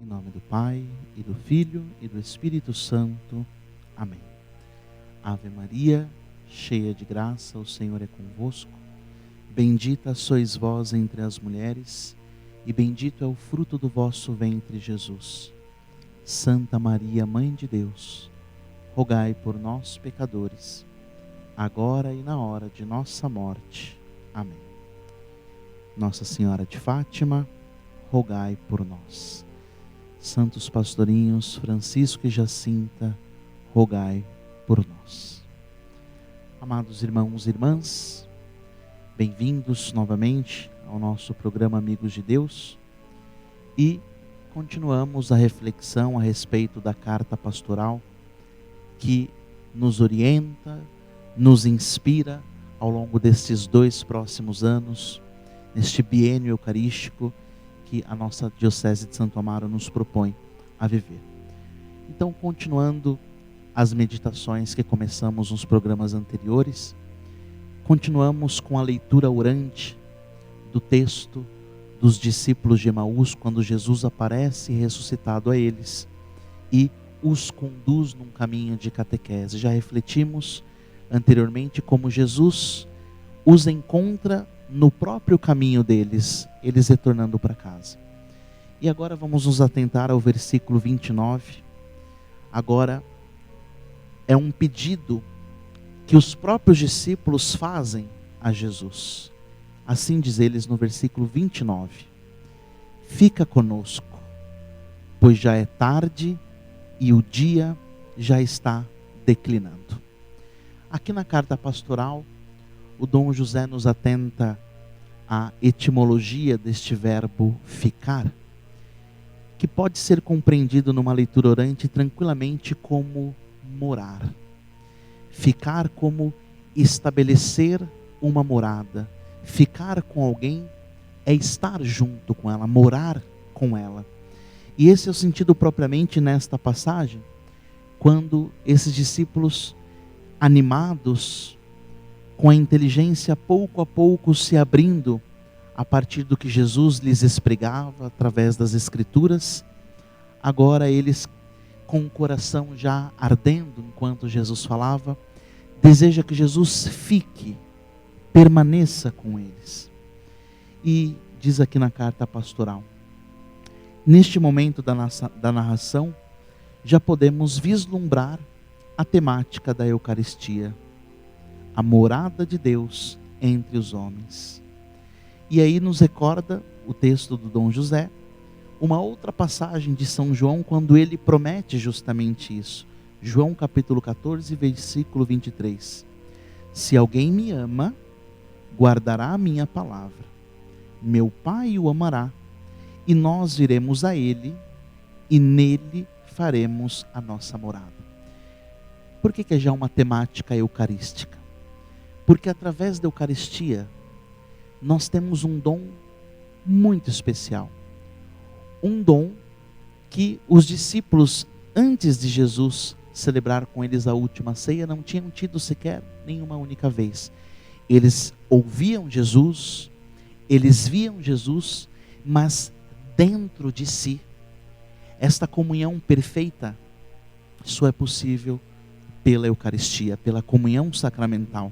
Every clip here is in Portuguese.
Em nome do Pai, e do Filho, e do Espírito Santo. Amém. Ave Maria, cheia de graça, o Senhor é convosco. Bendita sois vós entre as mulheres, e bendito é o fruto do vosso ventre, Jesus. Santa Maria, Mãe de Deus, rogai por nós, pecadores, agora e na hora de nossa morte. Amém. Nossa Senhora de Fátima, rogai por nós. Santos pastorinhos Francisco e Jacinta, rogai por nós. Amados irmãos e irmãs, bem-vindos novamente ao nosso programa Amigos de Deus, e continuamos a reflexão a respeito da carta pastoral que nos orienta, nos inspira ao longo destes 2 próximos anos, neste biênio eucarístico que a nossa Diocese de Santo Amaro nos propõe a viver. Então, continuando as meditações que começamos nos programas anteriores, continuamos com a leitura orante do texto dos discípulos de Emaús, quando Jesus aparece ressuscitado a eles e os conduz num caminho de catequese. Já refletimos anteriormente como Jesus os encontra no próprio caminho deles, eles retornando para casa. E agora vamos nos atentar ao versículo 29. Agora é um pedido que os próprios discípulos fazem a Jesus. Assim diz eles no versículo 29. Fica conosco, pois já é tarde e o dia já está declinando. Aqui na carta pastoral, o Dom José nos atenta à etimologia deste verbo ficar, que pode ser compreendido numa leitura orante tranquilamente como morar. Ficar como estabelecer uma morada. Ficar com alguém é estar junto com ela, morar com ela. E esse é o sentido propriamente nesta passagem, quando esses discípulos, animados, com a inteligência pouco a pouco se abrindo a partir do que Jesus lhes expregava através das Escrituras, agora eles, com o coração já ardendo enquanto Jesus falava, deseja que Jesus fique, permaneça com eles. E diz aqui na carta pastoral, neste momento da narração, já podemos vislumbrar a temática da Eucaristia, a morada de Deus entre os homens. E aí nos recorda o texto do Dom José, uma outra passagem de São João, quando ele promete justamente isso. João capítulo 14, versículo 23. Se alguém me ama, guardará a minha palavra. Meu Pai o amará, e nós viremos a ele, e nele faremos a nossa morada. Por que é já uma temática eucarística? Porque através da Eucaristia, nós temos um dom muito especial. Um dom que os discípulos, antes de Jesus celebrar com eles a última ceia, não tinham tido sequer nenhuma única vez. Eles ouviam Jesus, eles viam Jesus, mas dentro de si, esta comunhão perfeita só é possível pela Eucaristia, pela comunhão sacramental.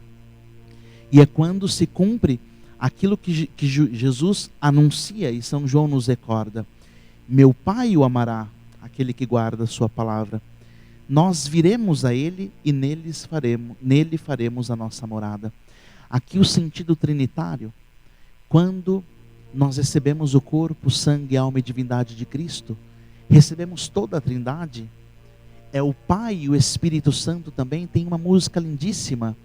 E é quando se cumpre aquilo que Jesus anuncia, e São João nos recorda: meu Pai o amará, aquele que guarda a sua palavra. Nós viremos a ele e nele faremos a nossa morada. Aqui o sentido trinitário, quando nós recebemos o corpo, sangue, alma e divindade de Cristo, recebemos toda a Trindade. É o Pai e o Espírito Santo também. Tem uma música lindíssima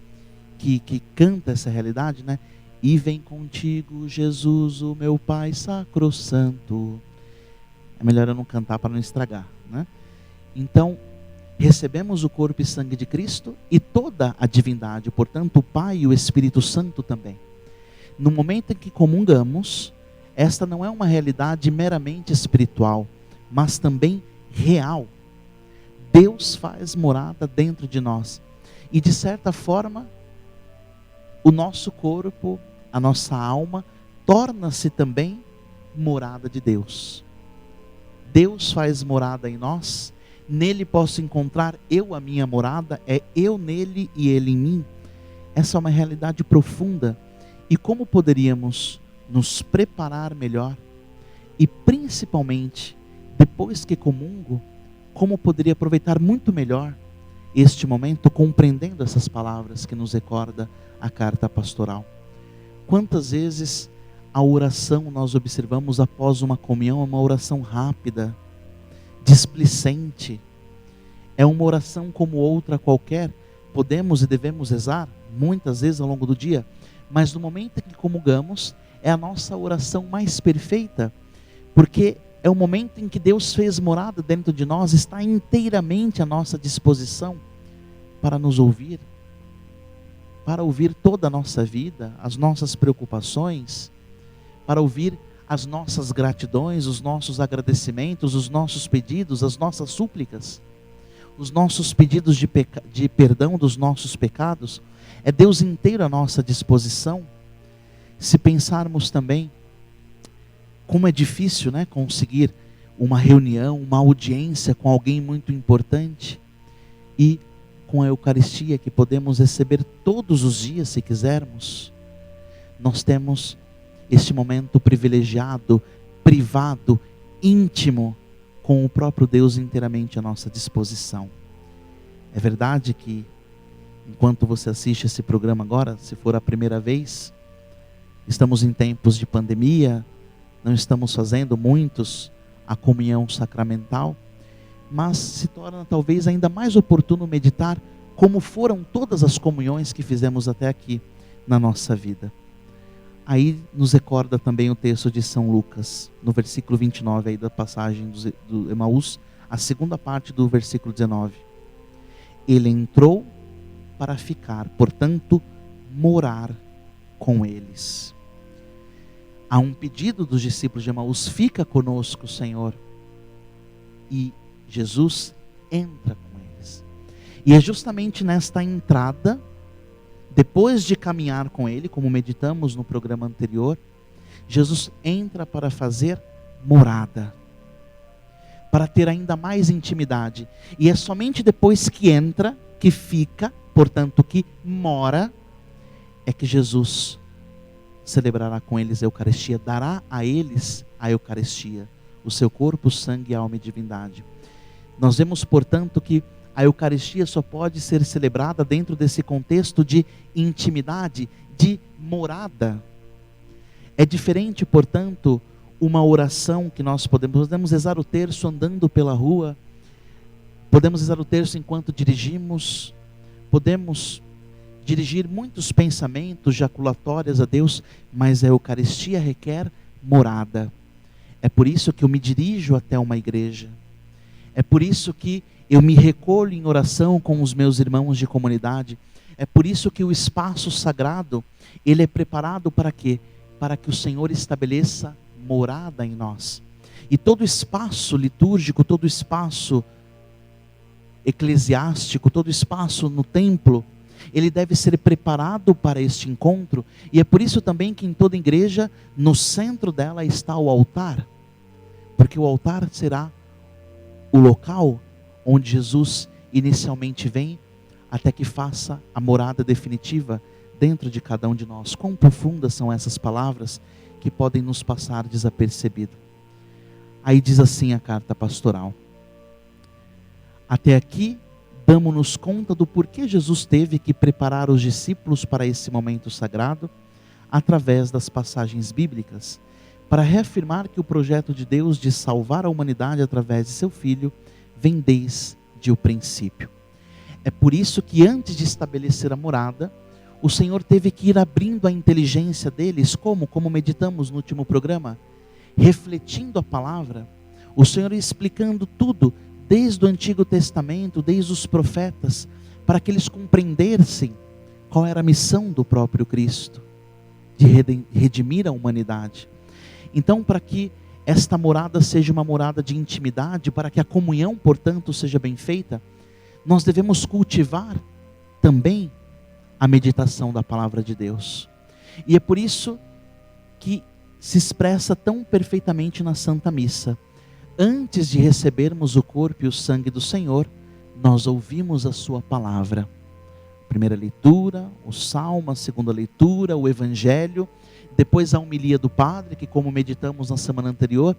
que canta essa realidade, né? E vem contigo, Jesus, o meu Pai sacrossanto. É melhor eu não cantar para não estragar, né? Então, recebemos o corpo e sangue de Cristo e toda a divindade, portanto, o Pai e o Espírito Santo também. No momento em que comungamos, esta não é uma realidade meramente espiritual, mas também real. Deus faz morada dentro de nós. E de certa forma, o nosso corpo, a nossa alma, torna-se também morada de Deus. Deus faz morada em nós, nele posso encontrar eu a minha morada, é eu nele e ele em mim. Essa é uma realidade profunda. E como poderíamos nos preparar melhor? E principalmente, depois que comungo, como poderia aproveitar muito melhor este momento, compreendendo essas palavras que nos recorda a carta pastoral? Quantas vezes a oração nós observamos após uma comunhão é uma oração rápida, displicente, é uma oração como outra qualquer. Podemos e devemos rezar muitas vezes ao longo do dia, mas no momento em que comungamos é a nossa oração mais perfeita, porque é o momento em que Deus fez morada dentro de nós, está inteiramente à nossa disposição para nos ouvir, para ouvir toda a nossa vida, as nossas preocupações, para ouvir as nossas gratidões, os nossos agradecimentos, os nossos pedidos, as nossas súplicas, os nossos pedidos de perdão dos nossos pecados. É Deus inteiro à nossa disposição. Se pensarmos também como é difícil, né, conseguir uma reunião, uma audiência com alguém muito importante, e com a Eucaristia que podemos receber todos os dias se quisermos, nós temos este momento privilegiado, privado, íntimo, com o próprio Deus inteiramente à nossa disposição. É verdade que enquanto você assiste esse programa agora, se for a primeira vez, estamos em tempos de pandemia, não estamos fazendo muitos a comunhão sacramental, mas se torna talvez ainda mais oportuno meditar como foram todas as comunhões que fizemos até aqui na nossa vida. Aí nos recorda também o texto de São Lucas, no versículo 29 aí da passagem do Emaús, a segunda parte do versículo 19. Ele entrou para ficar, portanto, morar com eles. Há um pedido dos discípulos de Emaús: fica conosco, Senhor. E Jesus entra com eles. E é justamente nesta entrada, depois de caminhar com ele, como meditamos no programa anterior, Jesus entra para fazer morada, para ter ainda mais intimidade. E é somente depois que entra, que fica, portanto que mora, é que Jesus celebrará com eles a Eucaristia, dará a eles a Eucaristia, o seu corpo, sangue, alma e divindade. Nós vemos, portanto, que a Eucaristia só pode ser celebrada dentro desse contexto de intimidade, de morada. É diferente, portanto, uma oração que nós podemos rezar o terço andando pela rua, podemos rezar o terço enquanto dirigimos, podemos dirigir muitos pensamentos jaculatórios a Deus, mas a Eucaristia requer morada. É por isso que eu me dirijo até uma igreja. É por isso que eu me recolho em oração com os meus irmãos de comunidade. É por isso que o espaço sagrado, ele é preparado para quê? Para que o Senhor estabeleça morada em nós. E todo espaço litúrgico, todo espaço eclesiástico, todo espaço no templo, ele deve ser preparado para este encontro. E é por isso também que em toda igreja, no centro dela está o altar. Porque o altar será o local onde Jesus inicialmente vem, até que faça a morada definitiva dentro de cada um de nós. Quão profundas são essas palavras que podem nos passar desapercebido. Aí diz assim a carta pastoral: até aqui damos-nos conta do porquê Jesus teve que preparar os discípulos para esse momento sagrado, através das passagens bíblicas, para reafirmar que o projeto de Deus de salvar a humanidade através de seu Filho vem desde o princípio. É por isso que antes de estabelecer a morada, o Senhor teve que ir abrindo a inteligência deles, como meditamos no último programa, refletindo a palavra, o Senhor explicando tudo, desde o Antigo Testamento, desde os profetas, para que eles compreendessem qual era a missão do próprio Cristo, de redimir a humanidade. Então, para que esta morada seja uma morada de intimidade, para que a comunhão, portanto, seja bem feita, nós devemos cultivar também a meditação da palavra de Deus. E é por isso que se expressa tão perfeitamente na Santa Missa. antes de recebermos o corpo e o sangue do Senhor, nós ouvimos a sua palavra. Primeira leitura, o salmo, a segunda leitura, o evangelho, depois a homilia do padre, que como meditamos na semana anterior,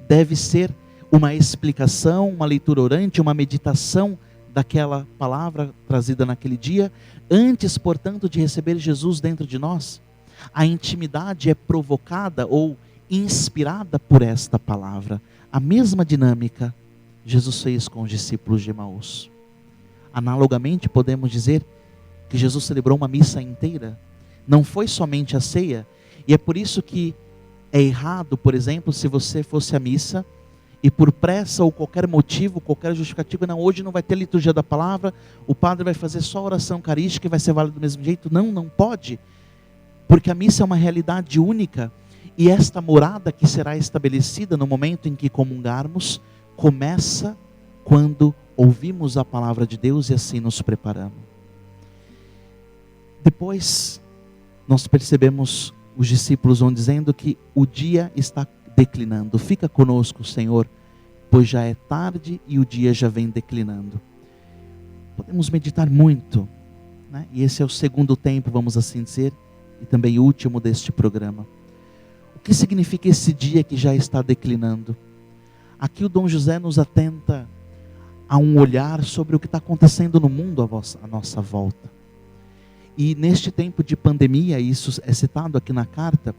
deve ser uma explicação, uma leitura orante, uma meditação daquela palavra trazida naquele dia, antes, portanto, de receber Jesus dentro de nós. A intimidade é provocada ou inspirada por esta palavra. A mesma dinâmica Jesus fez com os discípulos de Emaús. Analogamente, podemos dizer que Jesus celebrou uma missa inteira, não foi somente a ceia, e é por isso que é errado, por exemplo, se você fosse à missa e por pressa ou qualquer motivo, qualquer justificativa, não, hoje não vai ter liturgia da palavra, o padre vai fazer só oração eucarística e vai ser válido do mesmo jeito. Não, não pode, porque a missa é uma realidade única, e esta morada que será estabelecida no momento em que comungarmos, começa quando ouvimos a palavra de Deus e assim nos preparamos. Depois, nós percebemos, os discípulos vão dizendo que o dia está declinando. Fica conosco, Senhor, pois já é tarde e o dia já vem declinando. Podemos meditar muito, né? E esse é o segundo tempo, vamos assim dizer, e também o último deste programa. O que significa esse dia que já está declinando? Aqui o Dom José nos atenta a um olhar sobre o que está acontecendo no mundo à nossa volta. E neste tempo de pandemia, isso é citado aqui na carta,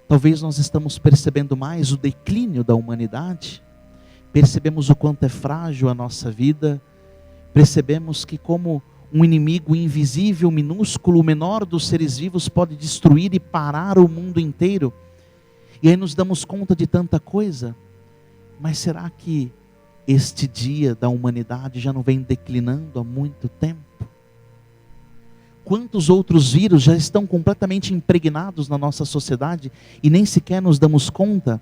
talvez nós estamos percebendo mais o declínio da humanidade, percebemos o quanto é frágil a nossa vida, percebemos que como um inimigo invisível, minúsculo, o menor dos seres vivos pode destruir e parar o mundo inteiro. E aí nos damos conta de tanta coisa, mas será que este dia da humanidade já não vem declinando há muito tempo? Quantos outros vírus já estão completamente impregnados na nossa sociedade e nem sequer nos damos conta?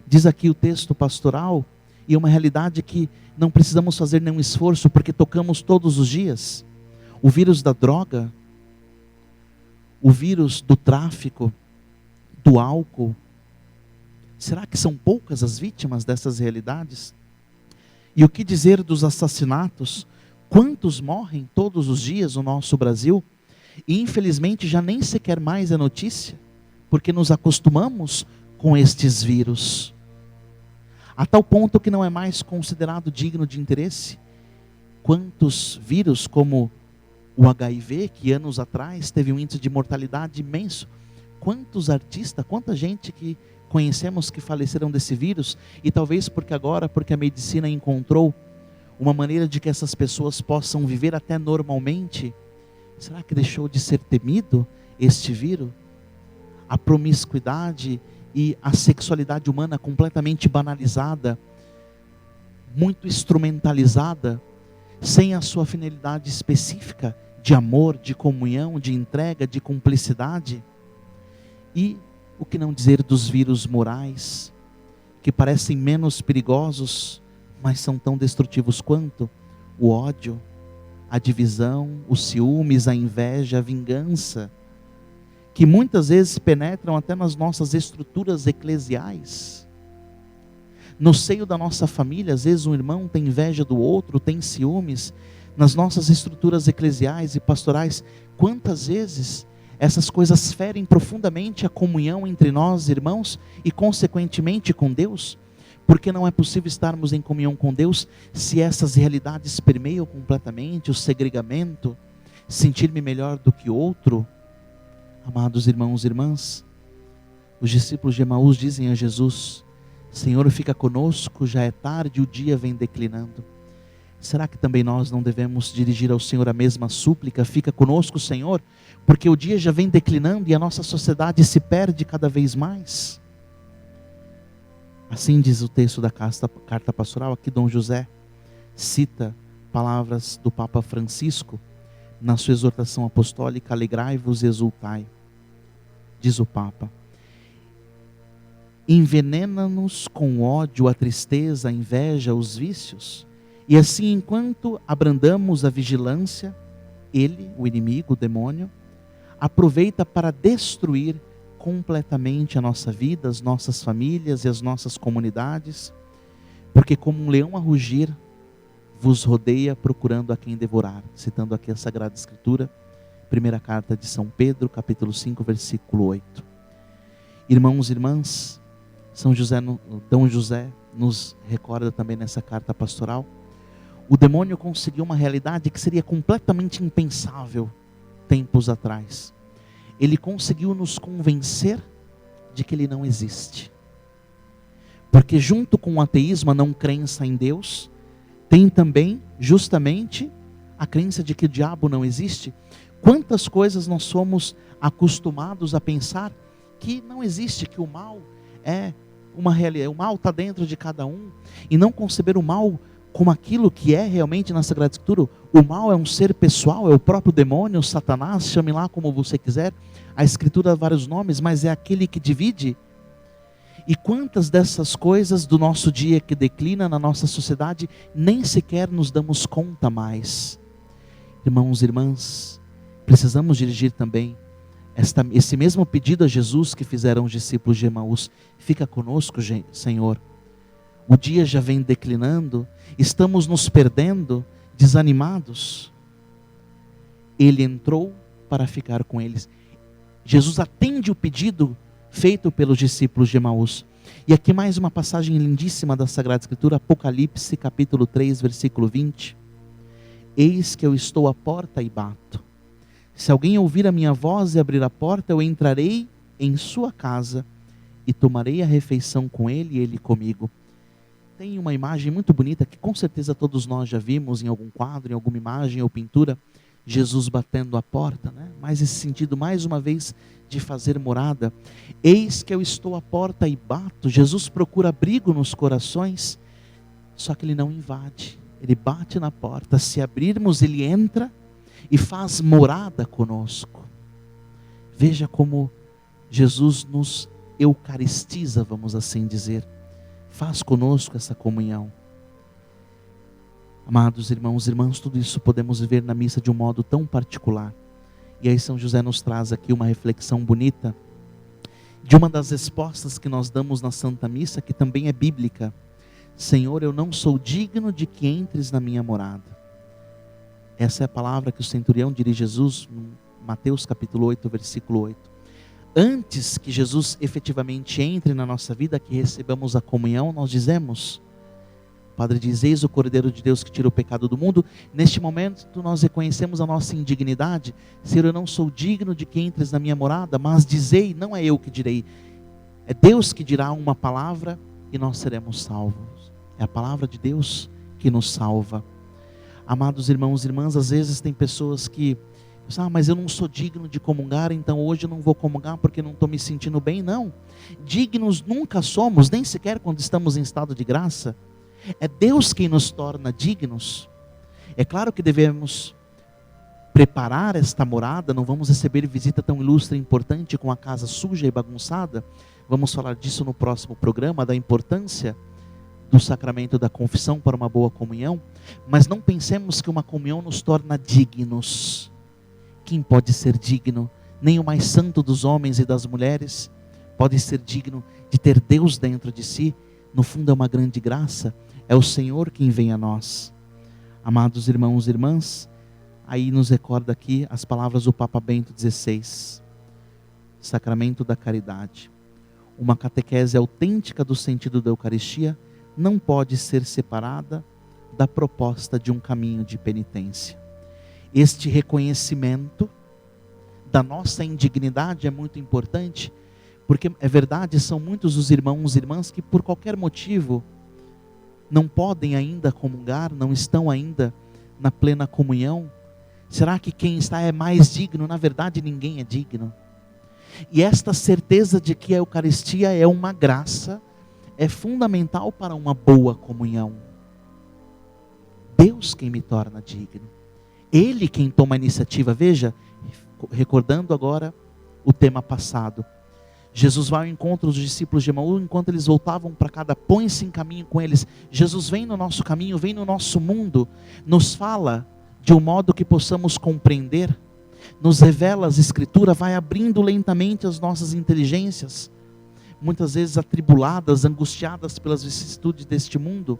Diz aqui o texto pastoral, e é uma realidade que não precisamos fazer nenhum esforço, porque tocamos todos os dias. O vírus da droga, o vírus do tráfico, do álcool. Será que são poucas as vítimas dessas realidades? E o que dizer dos assassinatos? Quantos morrem todos os dias no nosso Brasil? E infelizmente já nem sequer mais é notícia, porque nos acostumamos com estes vírus, a tal ponto que não é mais considerado digno de interesse. Quantos vírus como o HIV, que anos atrás teve um índice de mortalidade imenso, quantos artistas, quanta gente que conhecemos que faleceram desse vírus, e talvez porque a medicina encontrou uma maneira de que essas pessoas possam viver até normalmente. Será que deixou de ser temido este vírus? A promiscuidade e a sexualidade humana completamente banalizada, muito instrumentalizada, sem a sua finalidade específica de amor, de comunhão, de entrega, de cumplicidade. E o que não dizer dos vírus morais, que parecem menos perigosos, mas são tão destrutivos quanto o ódio, a divisão, os ciúmes, a inveja, a vingança, que muitas vezes penetram até nas nossas estruturas eclesiais. No seio da nossa família, às vezes um irmão tem inveja do outro, tem ciúmes. Nas nossas estruturas eclesiais e pastorais, quantas vezes essas coisas ferem profundamente a comunhão entre nós, irmãos, e consequentemente com Deus? Porque não é possível estarmos em comunhão com Deus se essas realidades permeiam completamente o segregamento, sentir-me melhor do que outro. Amados irmãos e irmãs, os discípulos de Emaús dizem a Jesus: Senhor, fica conosco, já é tarde, o dia vem declinando. Será que também nós não devemos dirigir ao Senhor a mesma súplica? Fica conosco, Senhor, porque o dia já vem declinando e a nossa sociedade se perde cada vez mais. Assim diz o texto da carta pastoral. Aqui Dom José cita palavras do Papa Francisco na sua exortação apostólica: alegrai-vos e exultai. Diz o Papa: envenena-nos com ódio, a tristeza, a inveja, os vícios, e assim, enquanto abrandamos a vigilância, ele, o inimigo, o demônio, aproveita para destruir completamente a nossa vida, as nossas famílias e as nossas comunidades, porque como um leão a rugir, vos rodeia procurando a quem devorar. Citando aqui a Sagrada Escritura, primeira carta de São Pedro, capítulo 5, versículo 8. Irmãos e irmãs, Dom José nos recorda também nessa carta pastoral, o demônio conseguiu uma realidade que seria completamente impensável tempos atrás. Ele conseguiu nos convencer de que ele não existe. Porque junto com o ateísmo, a não crença em Deus, tem também justamente a crença de que o diabo não existe. Quantas coisas nós somos acostumados a pensar que não existe, que o mal é uma realidade, o mal está dentro de cada um, e não conceber o mal como aquilo que é realmente na Sagrada Escritura. O mal é um ser pessoal, é o próprio demônio, o Satanás, chame lá como você quiser. A Escritura dá vários nomes, mas é aquele que divide. E quantas dessas coisas do nosso dia que declina na nossa sociedade, nem sequer nos damos conta mais. Irmãos e irmãs, precisamos dirigir também esse mesmo pedido a Jesus que fizeram os discípulos de Emaús. Fica conosco, Senhor. O dia já vem declinando, estamos nos perdendo, desanimados. Ele entrou para ficar com eles. Jesus atende o pedido feito pelos discípulos de Emaús. E aqui mais uma passagem lindíssima da Sagrada Escritura, Apocalipse capítulo 3, versículo 20. Eis que eu estou à porta e bato. Se alguém ouvir a minha voz e abrir a porta, eu entrarei em sua casa e tomarei a refeição com ele e ele comigo. Tem uma imagem muito bonita que com certeza todos nós já vimos em algum quadro, em alguma imagem ou pintura, Jesus batendo a porta, né? Mas esse sentido mais uma vez de fazer morada. Eis que eu estou à porta e bato. Jesus procura abrigo nos corações, só que ele não invade, ele bate na porta. Se abrirmos, ele entra e faz morada conosco. Veja como Jesus nos eucaristiza, vamos assim dizer. Faz conosco essa comunhão. Amados irmãos e irmãs, tudo isso podemos viver na missa de um modo tão particular. E aí São José nos traz aqui uma reflexão bonita de uma das respostas que nós damos na Santa Missa, que também é bíblica. Senhor, eu não sou digno de que entres na minha morada. Essa é a palavra que o centurião dirige a Jesus, em Mateus capítulo 8, versículo 8. Antes que Jesus efetivamente entre na nossa vida, que recebamos a comunhão, nós dizemos, o Padre diz, eis o Cordeiro de Deus que tira o pecado do mundo. Neste momento nós reconhecemos a nossa indignidade. Senhor, eu não sou digno de que entres na minha morada, mas dizei, não é eu que direi, é Deus que dirá uma palavra e nós seremos salvos. É a palavra de Deus que nos salva. Amados irmãos e irmãs, às vezes tem pessoas que mas eu não sou digno de comungar, então hoje eu não vou comungar porque não estou me sentindo bem. Não, dignos nunca somos, nem sequer quando estamos em estado de graça. É Deus quem nos torna dignos. É claro que devemos preparar esta morada, não vamos receber visita tão ilustre e importante com a casa suja e bagunçada. Vamos falar disso no próximo programa, da importância do sacramento da confissão para uma boa comunhão. Mas não pensemos que uma comunhão nos torna dignos. Quem pode ser digno? Nem o mais santo dos homens e das mulheres pode ser digno de ter Deus dentro de si. No fundo é uma grande graça, é o Senhor quem vem a nós. Amados irmãos e irmãs, aí nos recorda aqui as palavras do Papa Bento XVI. Sacramento da caridade. Uma catequese autêntica do sentido da Eucaristia não pode ser separada da proposta de um caminho de penitência. Este reconhecimento da nossa indignidade é muito importante, porque é verdade, são muitos os irmãos e irmãs que por qualquer motivo não podem ainda comungar, não estão ainda na plena comunhão. Será que quem está é mais digno? Na verdade ninguém é digno. E esta certeza de que a Eucaristia é uma graça, é fundamental para uma boa comunhão. Deus quem me torna digno. Ele quem toma a iniciativa. Veja, recordando agora o tema passado. Jesus vai ao encontro dos discípulos de Emaús, enquanto eles voltavam para casa, põe-se em caminho com eles. Jesus vem no nosso caminho, vem no nosso mundo, nos fala de um modo que possamos compreender, nos revela as Escrituras, vai abrindo lentamente as nossas inteligências. muitas vezes atribuladas, angustiadas pelas vicissitudes deste mundo.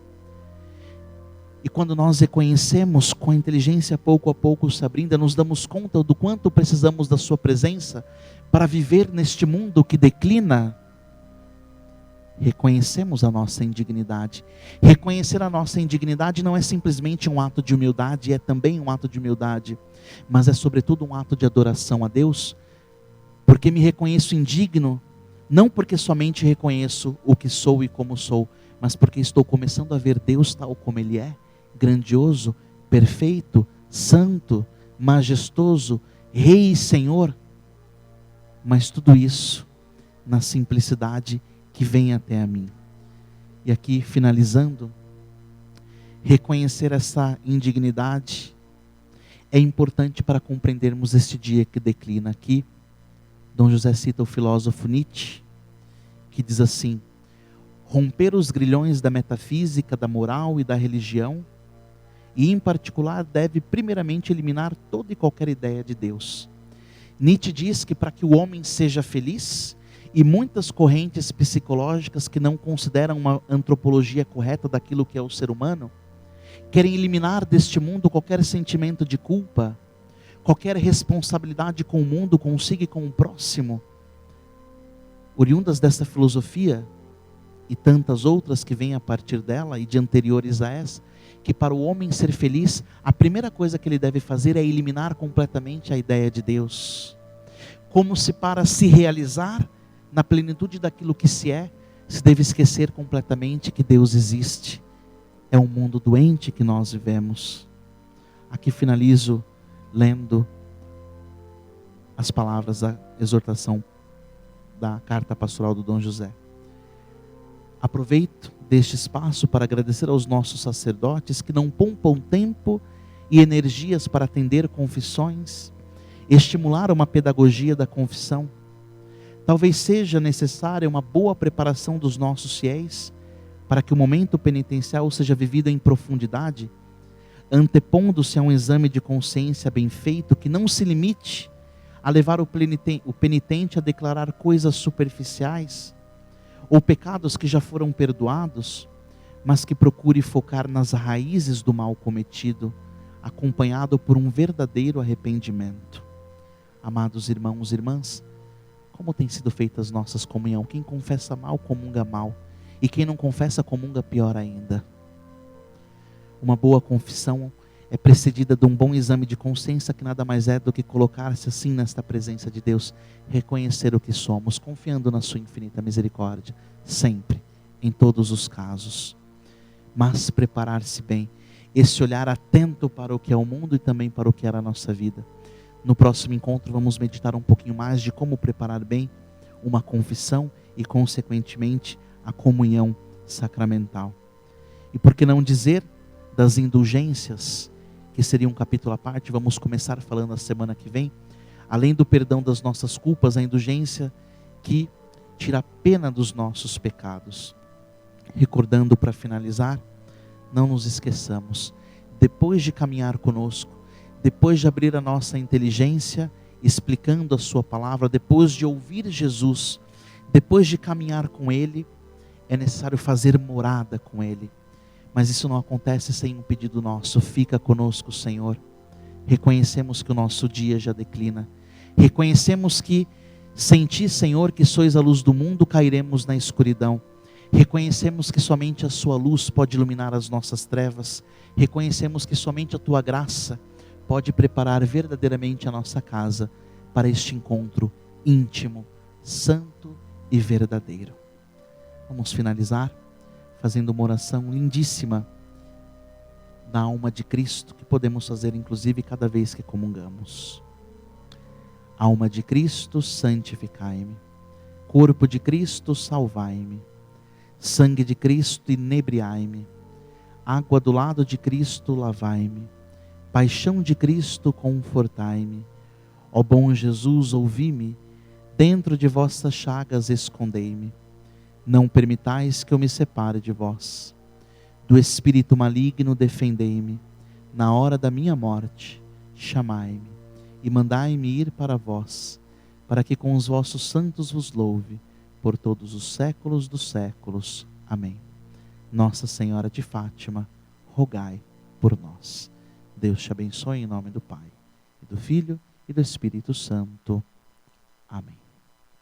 E quando nós reconhecemos com a inteligência pouco a pouco se abrindo, nos damos conta do quanto precisamos da sua presença para viver neste mundo que declina. Reconhecemos a nossa indignidade. Reconhecer a nossa indignidade não é simplesmente um ato de humildade, é também um ato de humildade, mas é sobretudo um ato de adoração a Deus, porque me reconheço indigno, não porque somente reconheço o que sou e como sou, mas porque estou começando a ver Deus tal como Ele é, grandioso, perfeito, santo, majestoso, Rei e Senhor. Mas tudo isso na simplicidade que vem até a mim. E aqui, finalizando, reconhecer essa indignidade é importante para compreendermos este dia que declina. Aqui, Dom José cita o filósofo Nietzsche, que diz assim: romper os grilhões da metafísica, da moral e da religião, e em particular deve primeiramente eliminar toda e qualquer ideia de Deus. Nietzsche diz que para que o homem seja feliz, e muitas correntes psicológicas que não consideram uma antropologia correta daquilo que é o ser humano, querem eliminar deste mundo qualquer sentimento de culpa, qualquer responsabilidade com o mundo, consigo e com o próximo. Oriundas dessa filosofia, e tantas outras que vêm a partir dela e de anteriores a essa, que para o homem ser feliz, a primeira coisa que ele deve fazer é eliminar completamente a ideia de Deus. Como se para se realizar na plenitude daquilo que se deve esquecer completamente que Deus existe. É um mundo doente que nós vivemos. Aqui finalizo lendo as palavras da exortação da carta pastoral do Dom José. Aproveito deste espaço para agradecer aos nossos sacerdotes que não poupam tempo e energias para atender confissões, estimular uma pedagogia da confissão. Talvez seja necessária uma boa preparação dos nossos fiéis para que o momento penitencial seja vivido em profundidade, antepondo-se a um exame de consciência bem feito que não se limite a levar o penitente a declarar coisas superficiais ou pecados que já foram perdoados, mas que procure focar nas raízes do mal cometido, acompanhado por um verdadeiro arrependimento. Amados irmãos e irmãs, como tem sido feita as nossas comunhões? Quem confessa mal, comunga mal. E quem não confessa, comunga pior ainda. Uma boa confissão é precedida de um bom exame de consciência, que nada mais é do que colocar-se assim nesta presença de Deus, reconhecer o que somos, confiando na sua infinita misericórdia, sempre, em todos os casos. Mas preparar-se bem, esse olhar atento para o que é o mundo e também para o que era a nossa vida. No próximo encontro vamos meditar um pouquinho mais de como preparar bem uma confissão e, consequentemente, a comunhão sacramental. E por que não dizer das indulgências, que seria um capítulo à parte? Vamos começar falando a semana que vem. Além do perdão das nossas culpas, a indulgência que tira a pena dos nossos pecados. Recordando, para finalizar, não nos esqueçamos, depois de caminhar conosco, depois de abrir a nossa inteligência, explicando a sua palavra, depois de ouvir Jesus, depois de caminhar com Ele, é necessário fazer morada com Ele. Mas isso não acontece sem um pedido nosso: fica conosco, Senhor. Reconhecemos que o nosso dia já declina. Reconhecemos que sem Ti, Senhor, que sois a luz do mundo, cairemos na escuridão. Reconhecemos que somente a Sua luz pode iluminar as nossas trevas. Reconhecemos que somente a Tua graça pode preparar verdadeiramente a nossa casa para este encontro íntimo, santo e verdadeiro. Vamos finalizar fazendo uma oração lindíssima da alma de Cristo, que podemos fazer inclusive cada vez que comungamos. Alma de Cristo, santificai-me. Corpo de Cristo, salvai-me. Sangue de Cristo, inebriai-me. Água do lado de Cristo, lavai-me. Paixão de Cristo, confortai-me. Ó bom Jesus, ouvi-me. Dentro de vossas chagas escondei-me. Não permitais que eu me separe de vós. Do espírito maligno defendei-me. Na hora da minha morte, chamai-me e mandai-me ir para vós, para que com os vossos santos vos louve, por todos os séculos dos séculos. Amém. Nossa Senhora de Fátima, rogai por nós. Deus te abençoe em nome do Pai, e do Filho e do Espírito Santo. Amém.